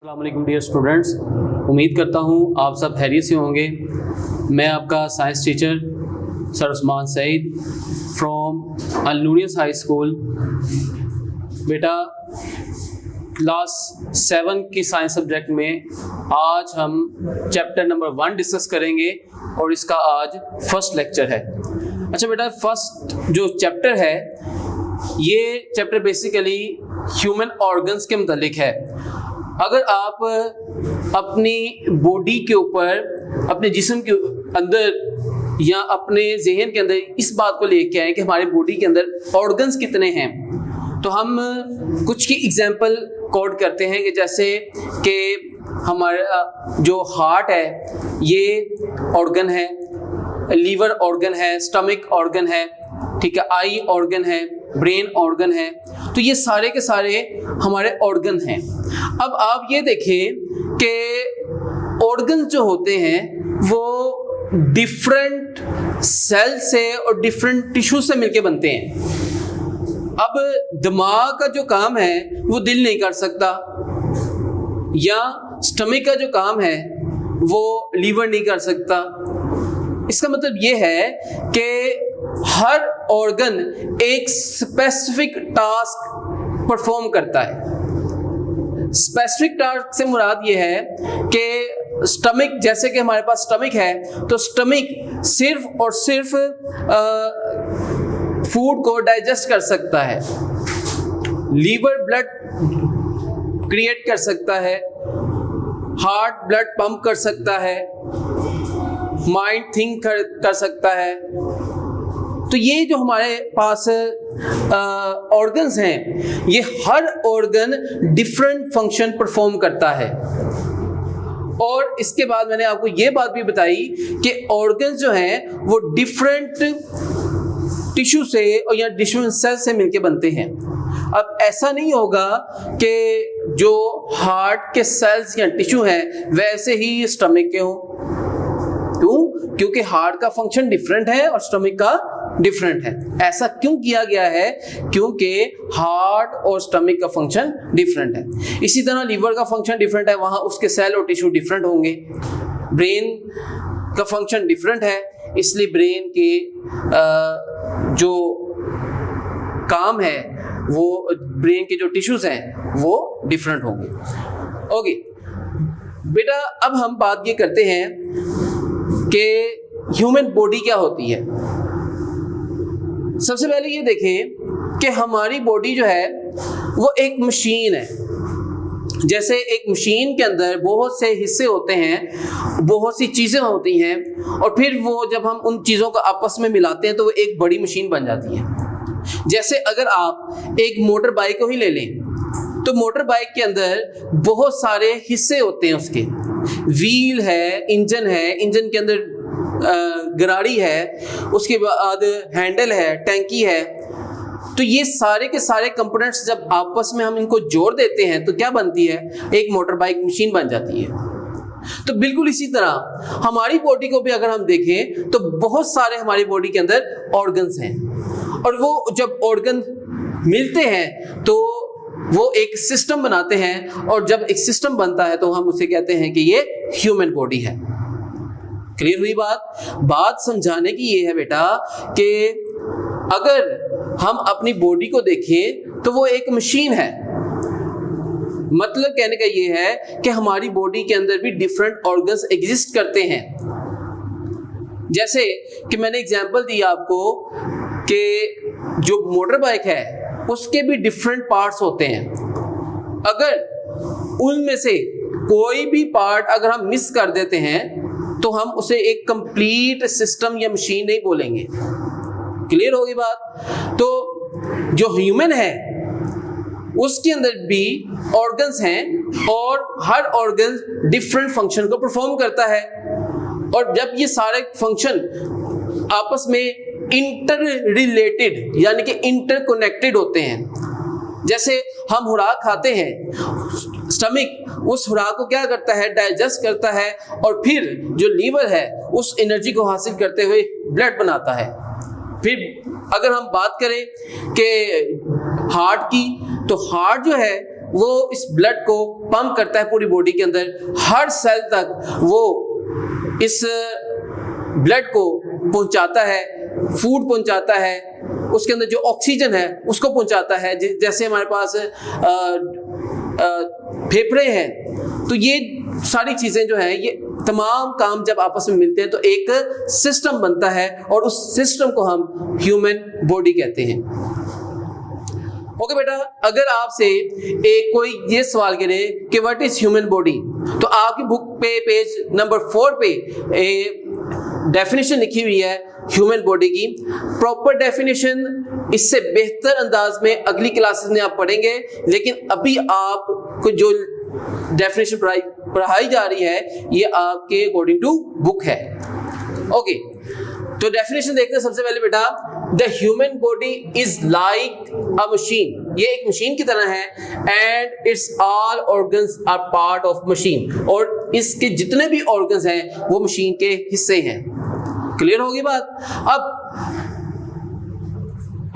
अस्सलाम वालेकुम dear students, उम्मीद करता हूँ आप सब खैरियत से होंगे। मैं आपका science teacher sir Usman Saeed from अल-नूरियस हाई स्कूल। बेटा क्लास 7 की साइंस सब्जेक्ट में आज हम चैप्टर नंबर 1 डिस्कस करेंगे और इसका आज फर्स्ट लेक्चर है। अच्छा बेटा, फर्स्ट जो चैप्टर है ये चैप्टर बेसिकली ह्यूमन ऑर्गन्स के मुतालिक है। अगर आप अपनी बॉडी के ऊपर, अपने जिस्म के अंदर या अपने जहन के अंदर इस बात को लेके आए कि हमारे बॉडी के अंदर ऑर्गन्स कितने हैं, तो हम कुछ की एग्जांपल कोट करते हैं कि जैसे कि हमारा जो हार्ट है ये ऑर्गन है, लीवर ऑर्गन है, स्टमक ऑर्गन है, ठीक है, आई ऑर्गन है, ब्रेन ऑर्गन है। तो ये सारे के सारे हमारे ऑर्गन हैं। अब आप ये देखें कि ऑर्गन जो होते हैं वो डिफरेंट सेल से और डिफरेंट टिश्यू से मिलके बनते हैं। अब दिमाग का जो काम है वो दिल नहीं कर सकता, या स्टमक का जो काम है वो लीवर नहीं कर सकता। इसका मतलब ये है कि हर ऑर्गन एक स्पेसिफिक टास्क परफॉर्म करता है। स्पेसिफिक टास्क से मुराद ये है कि स्टमक, जैसे कि हमारे पास स्टमक है तो स्टमक सिर्फ और सिर्फ फूड को डाइजेस्ट कर सकता है, लीवर ब्लड क्रिएट कर सकता है, हार्ट ब्लड पंप कर सकता है, माइंड थिंक कर सकता है। तो ये जो हमारे पास ऑर्गन्स हैं, ये हर ऑर्गन डिफरेंट फंक्शन परफॉर्म करता है। और इसके बाद मैंने आपको ये बात भी बताई कि ऑर्गन्स जो हैं वो डिफरेंट टिश्यू से और या डिफरेंट सेल से मिलके बनते हैं। अब ऐसा नहीं होगा कि जो हार्ट के सेल्स या टिश्यू हैं वैसे ही स्टमक के हों। क्यों? क्योंकि हार्ट का फंक्शन डिफरेंट है और स्टमक का डिफरेंट है। ऐसा क्यों किया गया है? क्योंकि हार्ट और स्टमक का फंक्शन डिफरेंट है। इसी तरह लीवर का फंक्शन डिफरेंट है, वहां उसके सेल और टिश्यू डिफरेंट होंगे। ब्रेन का फंक्शन डिफरेंट है, इसलिए ब्रेन के जो काम है वो, ब्रेन के जो टिश्यूज हैं वो डिफरेंट होंगे। ओके बेटा, अब हम बात ये करते हैं कि ह्यूमन बॉडी क्या होती है। सबसे पहले ये देखें कि हमारी बॉडी जो है वो एक मशीन है। जैसे एक मशीन के अंदर बहुत से हिस्से होते हैं, बहुत सी चीज़ें होती हैं, और फिर वो जब हम उन चीज़ों को आपस में मिलाते हैं तो वो एक बड़ी मशीन बन जाती है। जैसे अगर आप एक मोटर बाइक को ही ले लें तो मोटर बाइक के अंदर बहुत सारे हिस्से होते हैं। उसके व्हील है, इंजन है, इंजन के अंदर गराड़ी है, उसके बाद हैंडल है, टैंकी है। तो ये सारे के सारे कंपोनेंट्स जब आपस में हम इनको जोड़ देते हैं तो क्या बनती है? एक मोटर बाइक मशीन बन जाती है। तो बिल्कुल इसी तरह हमारी बॉडी को भी अगर हम देखें तो बहुत सारे हमारी बॉडी के अंदर ऑर्गन्स हैं, और वो जब ऑर्गन मिलते हैं तो वो एक सिस्टम बनाते हैं, और जब एक सिस्टम बनता है तो हम उसे कहते हैं कि ये ह्यूमन बॉडी है। क्लियर हुई बात समझाने की ये है बेटा कि अगर हम अपनी बॉडी को देखें तो वो एक मशीन है। मतलब कहने का ये है कि हमारी बॉडी के अंदर भी डिफरेंट ऑर्गन्स एग्जिस्ट करते हैं। जैसे कि मैंने एग्जांपल दी आपको कि जो मोटर बाइक है उसके भी डिफरेंट पार्ट्स होते हैं। अगर उनमें से कोई भी पार्ट अगर हम मिस कर देते हैं तो हम उसे एक कंप्लीट सिस्टम या मशीन नहीं बोलेंगे। क्लियर होगी बात? तो जो ह्यूमन है उसके अंदर भी ऑर्गन्स हैं, और हर ऑर्गन डिफरेंट फंक्शन को परफॉर्म करता है। और जब ये सारे फंक्शन आपस में इंटर रिलेटेड यानी कि इंटरकनेक्टेड होते हैं, जैसे हम खुराक खाते हैं, स्टमक उस खुराक को क्या करता है? डाइजेस्ट करता है, और फिर जो लीवर है उस एनर्जी को हासिल करते हुए ब्लड बनाता है। फिर अगर हम बात करें कि हार्ट की, तो हार्ट जो है वो इस ब्लड को पंप करता है पूरी बॉडी के अंदर, हर सेल तक वो इस ब्लड को पहुंचाता है, फूड पहुंचाता है, उसके अंदर जो ऑक्सीजन है उसको पहुंचाता है। जैसे हमारे पास फेफड़े हैं, तो ये सारी चीजें जो है, ये तमाम काम जब आपस में मिलते हैं तो एक सिस्टम बनता है, और उस सिस्टम को हम ह्यूमन बॉडी कहते हैं। ओके बेटा, अगर आपसे एक कोई ये सवाल करे कि व्हाट इज ह्यूमन बॉडी, तो आपकी बुक पे पेज नंबर 4 पे डेफिनेशन लिखी हुई है ह्यूमन बॉडी की। प्रॉपर डेफिनेशन इससे बेहतर अंदाज में अगली क्लासेस में आप पढ़ेंगे, लेकिन अभी आपको जो डेफिनेशन पढ़ाई जा रही है ये आपके अकॉर्डिंग टू बुक है। ओके, तो डेफिनेशन देखते हैं। सबसे पहले बेटा, the human body is like a machine, ये एक मशीन की तरह है, and its all organs are part of machine, और इसके जितने भी ऑर्गन्स हैं वो मशीन के हिस्से हैं। क्लियर होगी बात? अब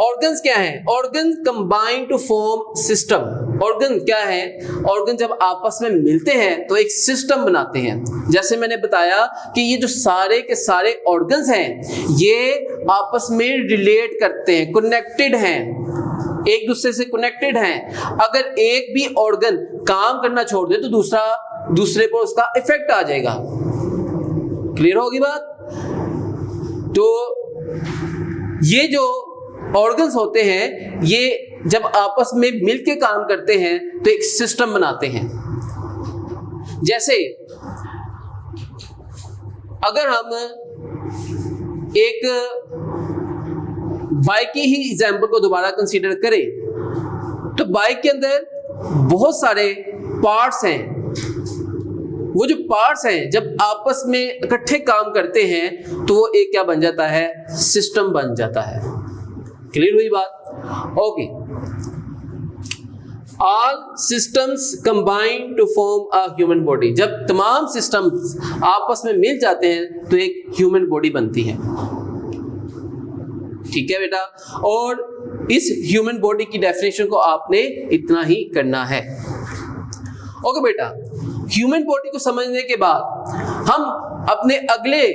ऑर्गन्स क्या हैं? Organ combine to form system. Organ क्या है? ऑर्गन जब आपस में मिलते हैं तो एक सिस्टम बनाते हैं। जैसे मैंने बताया कि ये जो सारे के सारे ऑर्गन्स हैं ये आपस में रिलेट करते हैं, कनेक्टेड हैं, एक दूसरे से कनेक्टेड हैं। अगर एक भी ऑर्गन काम करना छोड़ दे तो दूसरे पर उसका इफेक्ट आ जाएगा। क्लियर होगी बात? तो ये जो ऑर्गन्स होते हैं ये जब आपस में मिलके काम करते हैं तो एक सिस्टम बनाते हैं। जैसे अगर हम एक बाइक की ही एग्जांपल को दोबारा कंसीडर करें तो बाइक के अंदर बहुत सारे पार्ट्स हैं। वो जो पार्ट्स हैं जब आपस में इकट्ठे काम करते हैं तो वो एक क्या बन जाता है? सिस्टम बन जाता है। क्लियर हुई बात? Okay, all systems combine to form a human body. जब तमाम सिस्टम्स आपस में मिल जाते हैं तो एक ह्यूमन बॉडी बनती है। ठीक है बेटा, और इस ह्यूमन बॉडी की डेफिनेशन को आपने इतना ही करना है। ओके बेटा, ह्यूमन बॉडी को समझने के बाद हम अपने अगले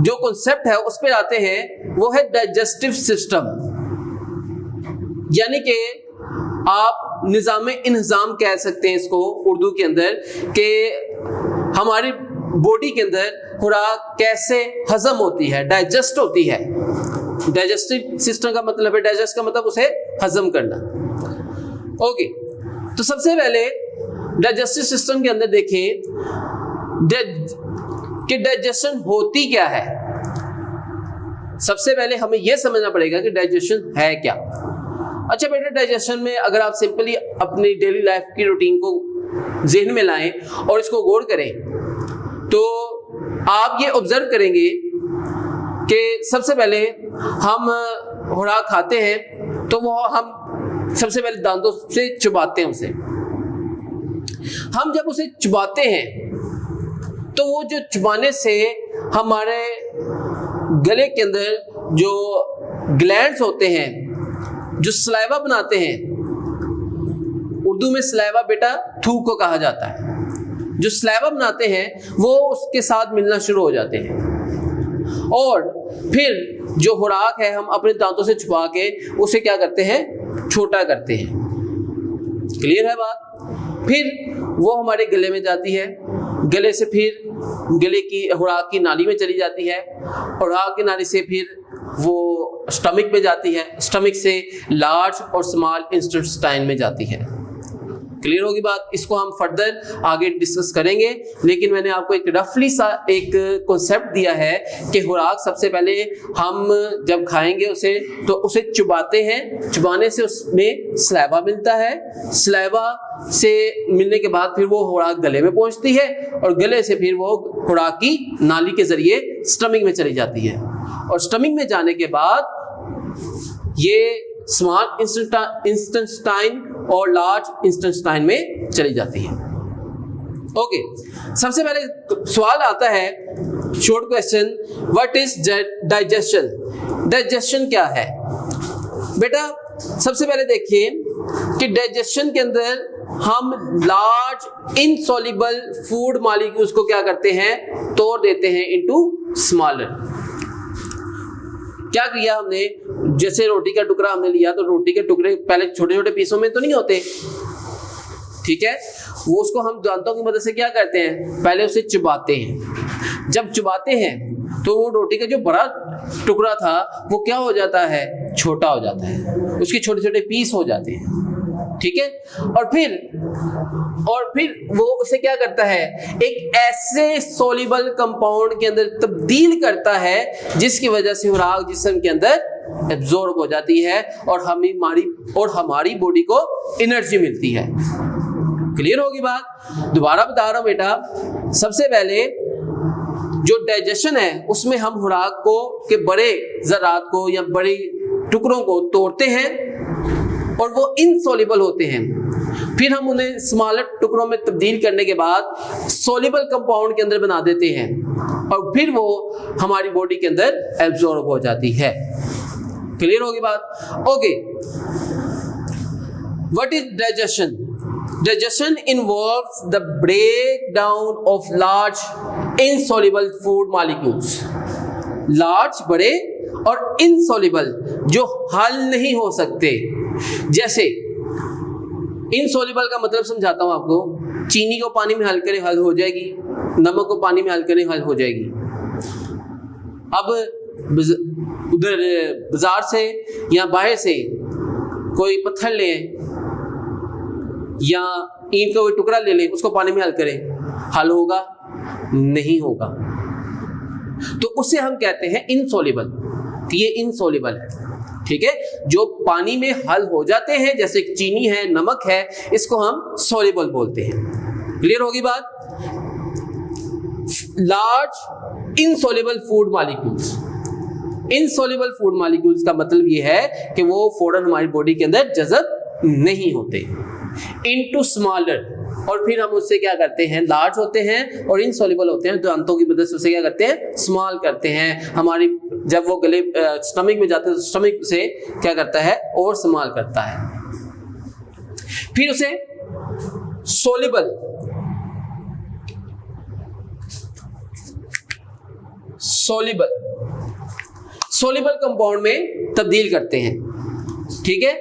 जो कॉन्सेप्ट है उस पर आते हैं, वो है डाइजेस्टिव सिस्टम, यानी कि आप निज़ाम इंतजाम कह सकते हैं इसको उर्दू के अंदर, कि हमारी बॉडी के अंदर खुराक कैसे हजम होती है, डाइजेस्ट होती है। डाइजेस्टिव सिस्टम का मतलब है, डाइजेस्ट का मतलब उसे हजम करना। ओके, तो सबसे पहले डाइजेस्टिव सिस्टम के अंदर देखें कि डाइजेशन होती क्या है। सबसे पहले हमें यह समझना पड़ेगा कि डाइजेशन है क्या। अच्छा बेटा, डाइजेशन में अगर आप सिंपली अपनी डेली लाइफ की रूटीन को ज़हन में लाएं और इसको गौर करें तो आप ये ऑब्जर्व करेंगे कि सबसे पहले हम खुराक खाते हैं तो वो हम सबसे पहले दांतों से चबाते हैं उसे। हम जब उसे चबाते हैं तो वो जो चबाने से हमारे गले के अंदर जो ग्लैंड्स होते हैं जो सलाइवा बनाते हैं, उर्दू में सलाइवा बेटा थूक को कहा जाता है, जो सलाइवा बनाते हैं वो उसके साथ मिलना शुरू हो जाते हैं, और फिर जो खुराक है हम अपने दांतों से छुपा के उसे क्या करते हैं? छोटा करते हैं। क्लियर है बात? फिर वो हमारे गले में जाती है, गले से फिर गले की खुराक की नाली में चली जाती है, और खुराक की नाली से फिर वो स्टमक में जाती है, स्टमक से लार्ज और स्मॉल इंटेस्टाइन में जाती है। क्लियर होगी बात? इसको हम फर्दर आगे डिस्कस करेंगे, लेकिन मैंने आपको एक रफली सा एक कॉन्सेप्ट दिया है कि खुराक सबसे पहले हम जब खाएंगे उसे चबाते हैं, चबाने से उसमें सलाइवा मिलता है, सलाइवा से मिलने के बाद फिर वो खुराक गले में पहुंचती है, और गले से फिर वो खुराक की नाली के जरिए स्टमक में चली जाती है, और स्टमक में जाने के बाद ये स्मॉल इंटेस्टाइन और लार्ज इंटेस्टाइन में चली जाती है। ओके, सबसे पहले सवाल आता है, short question, what is digestion? Digestion क्या है बेटा? सबसे पहले देखिए, कि डाइजेशन के अंदर हम लार्ज इनसॉल्युबल फूड मॉलिक्यूल्स को क्या करते हैं, तोड़ देते हैं इनटू स्मॉलर। क्या किया हमने, जैसे रोटी का टुकड़ा हमने लिया तो रोटी के टुकड़े पहले छोटे छोटे पीसों में तो नहीं होते, ठीक है, वो उसको हम दांतों की मदद से क्या करते हैं, पहले उसे चबाते हैं। जब चबाते हैं तो वो रोटी का जो बड़ा टुकड़ा था वो क्या हो जाता है, छोटा हो जाता है, उसके छोटे छोटे पीस हो जाते हैं, ठीक है। और फिर वो उसे क्या करता है, एक ऐसे सॉल्युबल कंपाउंड के अंदर तब्दील करता है जिसकी वजह से खुराक जिस्म के अंदर एब्जॉर्ब हो जाती है और हमारी बॉडी को एनर्जी मिलती है। क्लियर होगी बात? दोबारा बता रहा हूं बेटा, सबसे पहले जो डाइजेशन है उसमें हम खुराक को के बड़े ज़रात को या बड़े टुकड़ों को तोड़ते हैं और वो इनसॉल्युबल होते हैं, फिर हम उन्हें स्मॉलर टुकड़ों में तब्दील करने के बाद सॉल्युबल कंपाउंड के अंदर बना देते हैं और फिर वो हमारी बॉडी के अंदर एब्जॉर्ब हो जाती है। क्लियर होगी बात? Okay, what is digestion? Digestion involves the breakdown of large insoluble food molecules. Large बड़े और insoluble जो हल नहीं हो सकते। जैसे insoluble का मतलब समझाता हूं आपको, चीनी को पानी में हल करें हल हो जाएगी, नमक को पानी में हल करें हल हो जाएगी। अब उधर बाजार से या बाहर से कोई पत्थर ले या ईंट का कोई टुकड़ा ले लें, उसको पानी में हल करें, हल होगा? नहीं होगा। तो उसे हम कहते हैं इनसॉल्युबल। ये इनसॉल्युबल है, ठीक है। जो पानी में हल हो जाते हैं जैसे चीनी है, नमक है, इसको हम सॉल्युबल बोलते हैं। क्लियर होगी बात? Large insoluble food molecules. Insoluble food molecules का मतलब ये है कि वो फौरन हमारी बॉडी के अंदर जज़ब नहीं होते। इनटू स्मॉलर, और फिर हम उससे क्या करते हैं, लार्ज होते हैं और इनसॉल्युबल होते हैं, तो दांतों की मदद से उसे क्या करते हैं, स्मॉल करते हैं। हमारी जब वो गले स्टमक में जाते हैं तो स्टमक से क्या करता है, और स्मॉल करता है। फिर उसे सोल्युबल कंपाउंड में तब्दील करते हैं, ठीक है,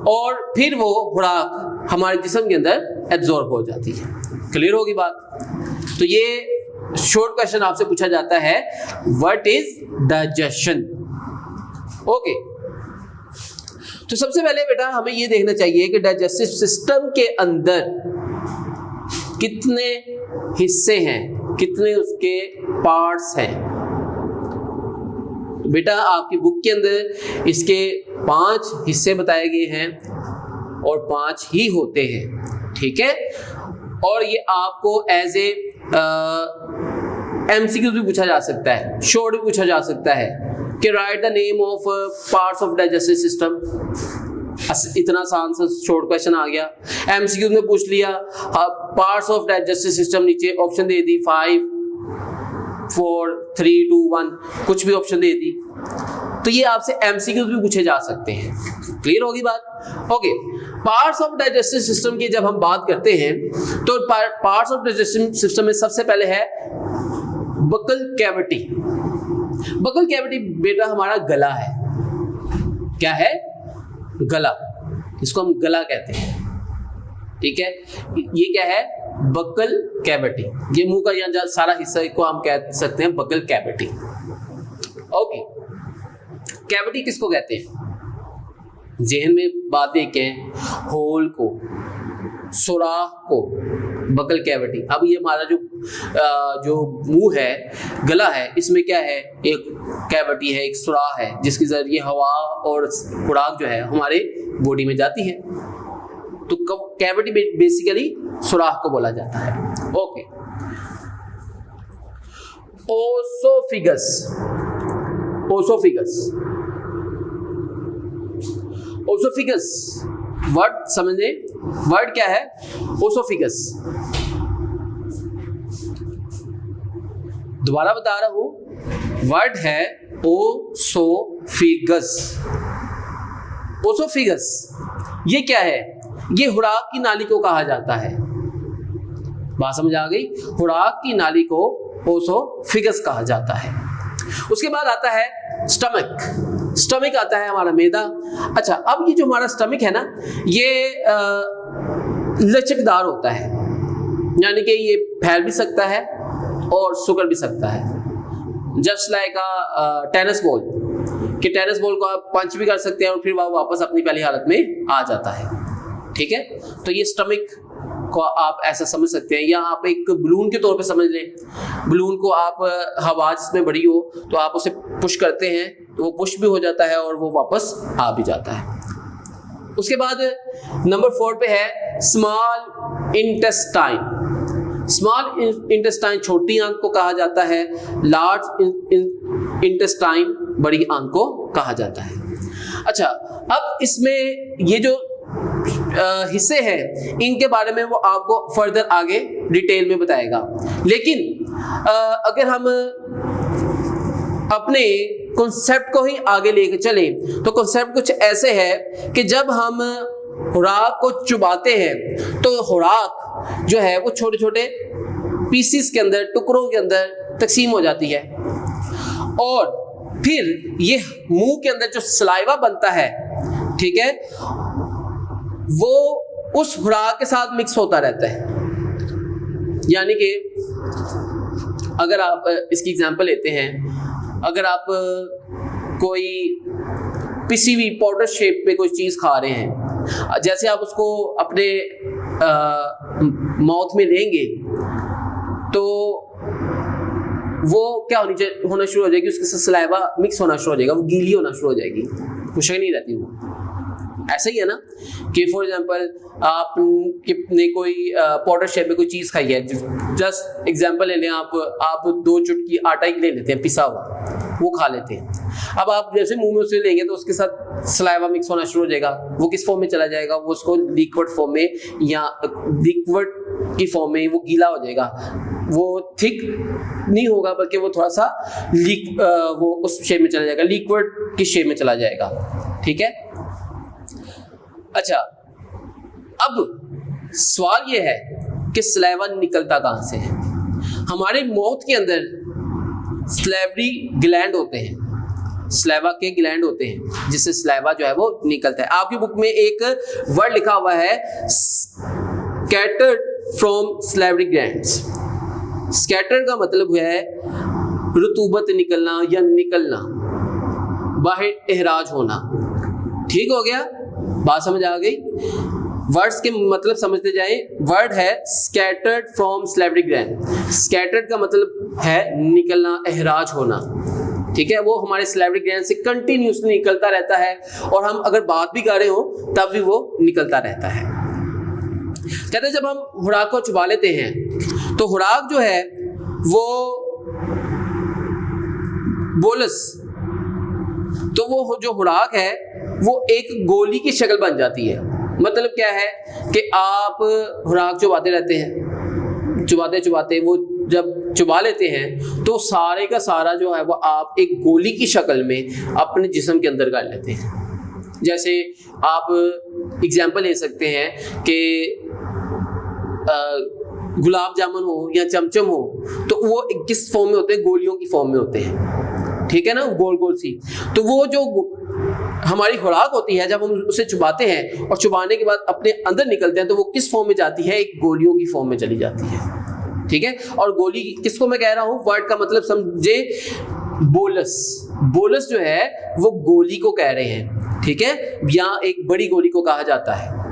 और फिर वो खुराक हमारे जिस्म के अंदर एब्जॉर्ब हो जाती है। क्लियर होगी बात? तो ये शॉर्ट क्वेश्चन आपसे पूछा जाता है, व्हाट इज डाइजेशन? ओके, तो सबसे पहले बेटा हमें ये देखना चाहिए कि डाइजेस्टिव सिस्टम के अंदर कितने हिस्से हैं, कितने उसके पार्ट्स हैं। बेटा आपकी बुक के अंदर इसके 5 हिस्से बताए गए हैं और 5 ही होते हैं, ठीक है। और ये आपको एज ए MCQ भी पूछा जा सकता है, शॉर्ट भी पूछा जा सकता है कि right the name of parts of digestive system. इतना आसान सा शॉर्ट क्वेश्चन आ गया। MCQ में पूछ लिया पार्ट्स ऑफ डाइजेस्टिव सिस्टम, नीचे ऑप्शन दे दी 5 4 3 2 1, कुछ भी ऑप्शन दे दी। तो ये आपसे MCQs भी पूछे जा सकते हैं। क्लियर होगी बात? Okay, parts of digestive system की जब हम बात करते हैं तो पार्ट्स ऑफ डाइजेस्टिव सिस्टम में सबसे पहले है बकल कैविटी। बकल कैविटी बेटा हमारा गला है। क्या है? गला। इसको हम गला कहते हैं, ठीक है। ये क्या है? Buccal cavity. ये मुंह का यहाँ सारा हिस्सा को हम कह सकते हैं बकल कैविटी। ओके, कैविटी किसको कहते हैं? जेहन में बात देखें, होल को, सुराख को बकल कैविटी। अब ये हमारा जो मुंह है, गला है, इसमें क्या है? एक कैविटी है, एक सुराख है जिसके जरिए हवा और खुराक जो है हमारे बॉडी में जाती है। तो कैविटी बेसिकली सुराख को बोला जाता है। Okay, oesophagus. Oesophagus, oesophagus word समझे? वर्ड क्या है? ओसोफिगस। दोबारा बता रहा हूं, वर्ड है ओसोफिगस। ओसोफिगस ये क्या है? ये खुराक की नाली को कहा जाता है। बात समझ आ गई? खुराक की नाली को ओसोफिगस कहा जाता है। उसके बाद आता है स्टमक। स्टमक आता है हमारा मैदा। अच्छा, अब ये जो हमारा स्टमक है ना, ये लचकदार होता है, यानी कि ये फैल भी सकता है और सिकुड़ भी सकता है। जस्ट लाइक टेनिस बॉल, कि टेनिस बॉल को आप पंच भी कर सकते हैं और फिर वह वापस अपनी पहली हालत में आ जाता है। ठीक है, तो ये स्टमक को आप ऐसा समझ सकते हैं, या आप एक बलून के तौर पे समझ लें। बलून को आप हवा जिसमें भरी हो तो आप उसे पुश करते हैं तो वो पुश भी हो जाता है और वो वापस आ भी जाता है। उसके बाद नंबर 4 पे है स्मॉल इंटेस्टाइन। स्मॉल इंटेस्टाइन छोटी आंत को कहा जाता है। लार्ज इंटेस्टाइन बड़ी आंत को कहा जाता है। अच्छा, अब इसमें ये जो हिस्से हैं, इनके बारे में वो आपको फर्दर आगे डिटेल में बताएगा। लेकिन अगर हम अपने कॉन्सेप्ट को ही आगे लेके चले तो कॉन्सेप्ट कुछ ऐसे है कि जब हम खुराक को चुबाते हैं तो खुराक जो है वो छोटे छोटे पीसीस के अंदर, टुकड़ों के अंदर तकसीम हो जाती है, और फिर ये मुंह के अंदर जो सलाइवा बनता है, ठीक है, वो उस खुराक के साथ मिक्स होता रहता है। यानी कि अगर आप इसकी एग्जांपल लेते हैं, अगर आप कोई पिसी हुई पाउडर शेप में कोई चीज़ खा रहे हैं, जैसे आप उसको अपने माउथ में लेंगे तो वो क्या होना शुरू हो जाएगी, उसके साथ सलाइवा मिक्स होना शुरू हो जाएगा, वो गीली होना शुरू हो जाएगी, खुशक नहीं रहती वो। ऐसा ही है ना कि फॉर एग्जांपल आपने कोई पाउडर शेप में कोई चीज़ खाई है, जस्ट एग्जांपल ले लें, आप 2 चुटकी आटा ही ले लेते हैं पिसा हुआ, वो खा लेते हैं। अब आप जैसे मुंह में उसे लेंगे तो उसके साथ सलाइवा मिक्स होना शुरू हो जाएगा। वो किस फॉर्म में चला जाएगा? वो उसको लिक्विड फॉर्म में, या लिक्विड की फॉर्म में वो गीला हो जाएगा। वो थिक नहीं होगा बल्कि वो थोड़ा सा वो उस शेप में चला जाएगा, लिक्विड की शेप में चला जाएगा। ठीक है। अच्छा, अब सवाल ये है कि सलाइवा निकलता कहाँ से है? हमारे माउथ के अंदर सलाइवरी ग्लैंड होते हैं, सलाइवा के ग्लैंड होते हैं जिससे सलाइवा जो है वो निकलता है। आपकी बुक में एक वर्ड लिखा हुआ है scattered from salivary glands. Scattered का मतलब है रुतूबत निकलना या निकलना, बाहर इहराज होना। ठीक हो गया? बात समझ आ गई? वर्ड्स के मतलब समझते जाएं। वर्ड है scattered from salivary gland. Scattered का मतलब है निकलना, इहराज होना। ठीक है, वो हमारे सलाइवरी ग्लैंड से कंटिन्यूसली निकलता रहता है, और हम अगर बात भी कर रहे हो तब भी वो निकलता रहता है। कहते हैं जब हम खुराक को चुबा लेते हैं तो खुराक जो है वो बोलस, तो वो जो खुराक है वो एक गोली की शक्ल बन जाती है। मतलब क्या है कि आप खुराक चुबाते रहते हैं, चुबाते चुबाते वो जब चुबा लेते हैं तो सारे का सारा जो है वो आप एक गोली की शक्ल में अपने जिस्म के अंदर कर लेते हैं। जैसे आप एग्जांपल ले सकते हैं कि गुलाब जामुन हो या चमचम हो, तो वो किस फॉर्म में होते हैं? गोलियों की फॉर्म में होते हैं। ठीक है ना, गोल गोल सी। तो वो जो हमारी खुराक होती है, जब हम उसे चुबाते हैं और चुबाने के बाद अपने अंदर निकलते हैं तो वो किस फॉर्म में जाती है? एक गोलियों की फॉर्म में चली जाती है। ठीक है, और गोली किसको मैं कह रहा हूँ? वर्ड का मतलब समझे, बोलस। बोलस जो है वो गोली को कह रहे हैं। ठीक है, या एक बड़ी गोली को कहा जाता है।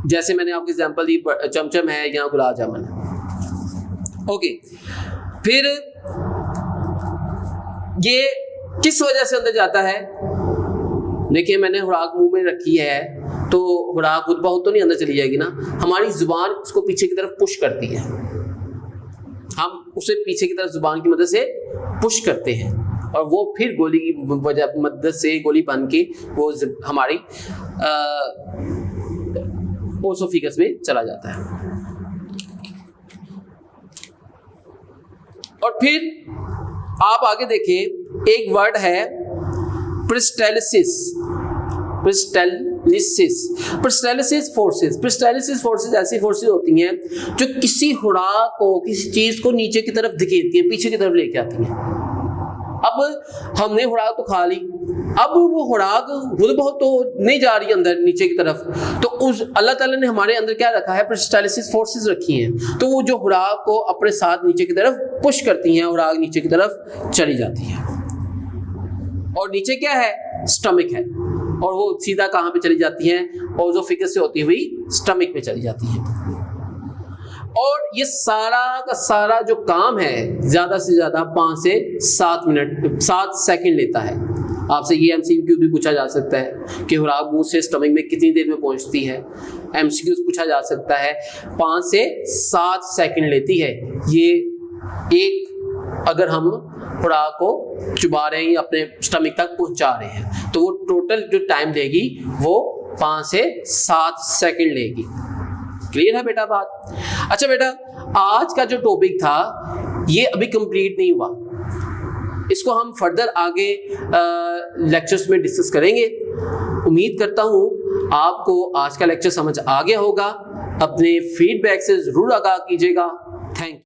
जैसे मैंने आपको एग्जांपल दी, चमचम है या गुलाब जामुन है। ओके, फिर ये किस वजह से अंदर जाता है? देखिए, मैंने खुराक मुंह में रखी है तो खुराक खुद बहुत तो नहीं अंदर चली जाएगी ना, हमारी जुबान उसको पीछे की तरफ पुश करती है। हम उसे पीछे की तरफ जुबान की मदद से पुश करते हैं और वो फिर गोली की मदद से गोली बन के वो हमारी ओसोफिगस में चला जाता है। और फिर आप आगे देखिए, एक वर्ड है प्रिस्टेलिसिस। प्रिस्टेलिसिस पेरिस्टालिसिस फोर्सेस ऐसी फोर्सेस होती हैं जो किसी खुराक को, किसी चीज को नीचे की तरफ धकेलती है, पीछे की तरफ लेके आती हैं। अब हमने खुराक तो खा ली, अब वो खुराक खुद बहुत तो नहीं जा रही अंदर नीचे की तरफ, तो उस अल्लाह ताला ने हमारे अंदर क्या रखा है, पेरिस्टालिसिस फोर्सेस रखी हैं, तो वो जो खुराक को अपने साथ नीचे की तरफ पुश करती हैं, खुराक नीचे की तरफ चली जाती है। और नीचे क्या है, स्टमक है, और वो सीधा कहाँ पे चली जाती है, ओज़ोफिगस से होती हुई स्टमक पे चली जाती है। और ये सारा का सारा जो काम है ज्यादा से ज्यादा 5 से 7 सेकंड लेता है। आपसे ये एमसीक्यू भी पूछा जा सकता है कि खुराक मुंह से स्टमक में कितनी देर में पहुंचती है, एमसीक्यू पूछा जा सकता है। 5 से 7 सेकंड लेती है ये एक, अगर हम खुराक को चुबा रहे हैं, अपने स्टमक तक पहुंचा रहे हैं, तो वो टोटल जो टाइम लेगी वो 5 से 7 सेकंड लेगी। क्लियर है बेटा बात? अच्छा बेटा, आज का जो टॉपिक था ये अभी कंप्लीट नहीं हुआ, इसको हम फर्दर आगे लेक्चर्स में डिस्कस करेंगे। उम्मीद करता हूँ आपको आज का लेक्चर समझ आ गया होगा। अपने फीडबैक से जरूर आगाह कीजिएगा। Thank you.